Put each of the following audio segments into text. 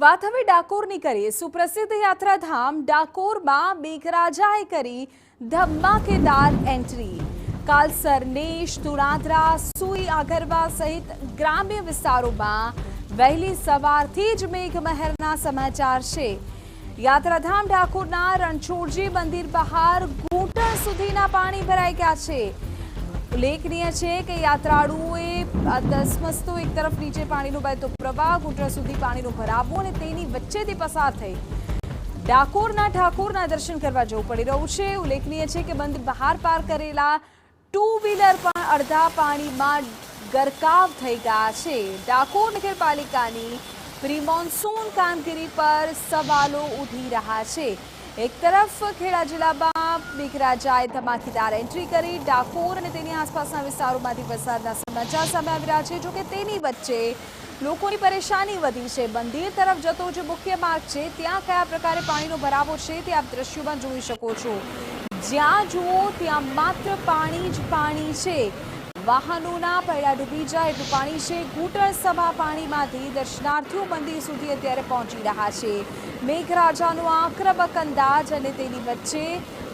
વાત હવે ડાકોરની કરીએ। સુપ્રસિદ્ધ યાત્રાધામ ડાકોરમાં મેઘરાજાએ કરી ધમાકેદાર એન્ટ્રી। કાલસર, નેશ, તુણાદરા, સુઈ, આગરવા સહિત ગ્રામ્ય વિસ્તારોમાં વહેલી સવારથી જ મેઘમહેરના સમાચાર છે। યાત્રાધામ ડાકોરના રણછોડજી મંદિર બહાર ઘૂંટણ સુધીના પાણી ભરાઈ ગયા છે। ઉલ્લેખનીય છે કે યાત્રાળુઓએ ધસમસતો એક તરફ નીચે પાણીનો વહેતો પ્રવાહ, ઘૂંટણ સુધી પાણીનો ભરાવો અને તેની વચ્ચેથી પસાર થઈ ડાકોરના ઠાકોરના દર્શન કરવા જવું પડી રહ્યું છે। ઉલ્લેખનીય છે કે મંદિર બહાર પાર્ક કરેલા ટુ વ્હીલર પણ અડધા પાણીમાં ગરકાવ થઈ ગયા છે। ડાકોર નગરપાલિકાની પ્રી મોન્સૂન કામગીરી પર સવાલો ઉઠી રહ્યા છે। એક તરફ ખેડા જિલ્લામાં મેઘરાજાએ ધમાકેદાર એન્ટ્રી કરી ડાકોર અને તેની આસપાસના વિસ્તારોમાંથી વરસાદના સમાચાર સામે આવી રહ્યા છે। જોકે તેની વચ્ચે લોકોની પરેશાની વધી છે। મંદિર તરફ જતો જે મુખ્ય માર્ગ છે ત્યાં કયા પ્રકારે પાણીનો ભરાવો છે તે આપ દ્રશ્યોમાં જોઈ શકો છો। જ્યાં જુઓ ત્યાં માત્ર પાણી જ પાણી છે। વાહનોના પૈડા ડૂબી જાય એટલું પાણી છે। ઘૂંટણ સમા પાણીમાંથી દર્શનાર્થીઓ મંદિર સુધી અત્યારે પહોંચી રહ્યા છે। મેઘરાજાનો આક્રમક અંદાજ અને તેની વચ્ચે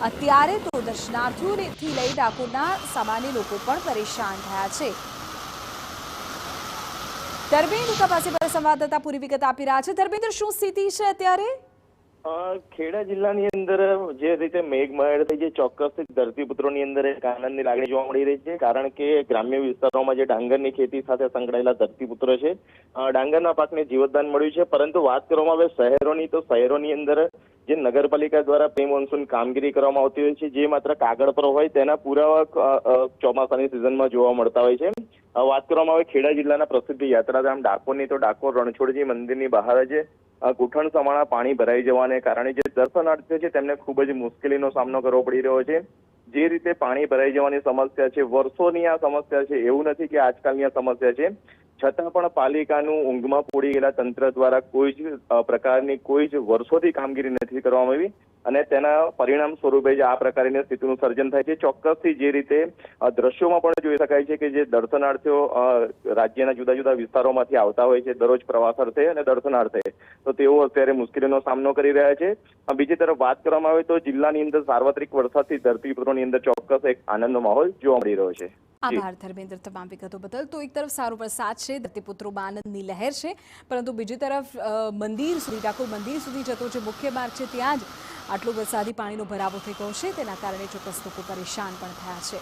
અત્યારે તો દર્શનાર્થીઓથી લઈ ડાકોરના સામાન્ય લોકો પણ પરેશાન થયા છે। ધર્મેન્દ્ર તપાસી પર સંવાદદાતા પૂરી વિગત આપી રહ્યા છે। ધર્મેન્દ્ર, શું સ્થિતિ છે અત્યારે? ખેડા જિલ્લાની અંદર જે રીતે મેઘમહેર થઈ છે, ચોક્કસથી ધરતીપુત્રોની અંદર એક આનંદની લાગણી જોવા મળી રહી છે। કારણ કે ગ્રામ્ય વિસ્તારોમાં જે ડાંગરની ખેતી સાથે સંકળાયેલા ધરતીપુત્રો છે, ડાંગરના પાકને જીવતદાન મળ્યું છે। પરંતુ વાત કરવામાં આવે શહેરોની, તો શહેરોની અંદર જે નગરપાલિકા દ્વારા પ્રી મોન્સૂન કામગીરી કરવામાં આવતી હોય છે, જે માત્ર કાગળ પર હોય તેના પુરાવા ચોમાસાની સિઝનમાં જોવા મળતા હોય છે। વાત કરવામાં આવે ખેડા જિલ્લાના પ્રસિદ્ધ યાત્રાધામ ડાકોરની, તો ડાકોર રણછોડજી મંદિરની બહાર જ ઘૂંટણ સમાણા પાણી ભરાઈ જવાને કારણે જે દર્શનાર્થીઓ છે તેમને ખૂબ જ મુશ્કેલીનો સામનો કરવો પડી રહ્યો છે। જે રીતે પાણી ભરાઈ જવાની સમસ્યા છે, વર્ષોની આ સમસ્યા છે, એવું નથી કે આજકાલની આ સમસ્યા છે, છતાં પણ પાલિકાનું ઊંઘમાં પોડી ગયેલા તંત્ર દ્વારા કોઈ જ પ્રકારની કોઈ જ વર્ષોથી કામગીરી નથી કરવામાં આવી અને તેના પરિણામ સ્વરૂપે જ આ પ્રકારની સ્થિતિનું સર્જન થાય છે। ચોક્કસથી જે રીતે દ્રશ્યોમાં પણ જોઈ શકાય છે કે જે દર્શનાર્થીઓ રાજ્યના જુદા જુદા વિસ્તારોમાંથી આવતા હોય છે દરરોજ પ્રવાસાર્થે અને દર્શનાર્થે, તો તેઓ અત્યારે મુશ્કેલીનો સામનો કરી રહ્યા છે। બીજી તરફ વાત કરવામાં આવે તો જિલ્લાની અંદર સાર્વત્રિક વરસાદથી ધરતીપુત્રોની અંદર ચોક્કસ એક આનંદનો માહોલ જોવા મળી રહ્યો છે। આભાર ધર્મેન્દ્ર તમામ વિગતો બદલ। તો એક તરફ સારો વરસાદ છે, ધરતીપુત્રોમાં આનંદની લહેર છે, પરંતુ બીજી તરફ મંદિર સુધી, ડાકોર મંદિર સુધી જતો જે મુખ્ય માર્ગ છે ત્યાં જ આટલો વરસાદી પાણીનો ભરાવો થઈ ગયો છે, તેના કારણે ચોક્કસ લોકો પરેશાન પણ થયા છે।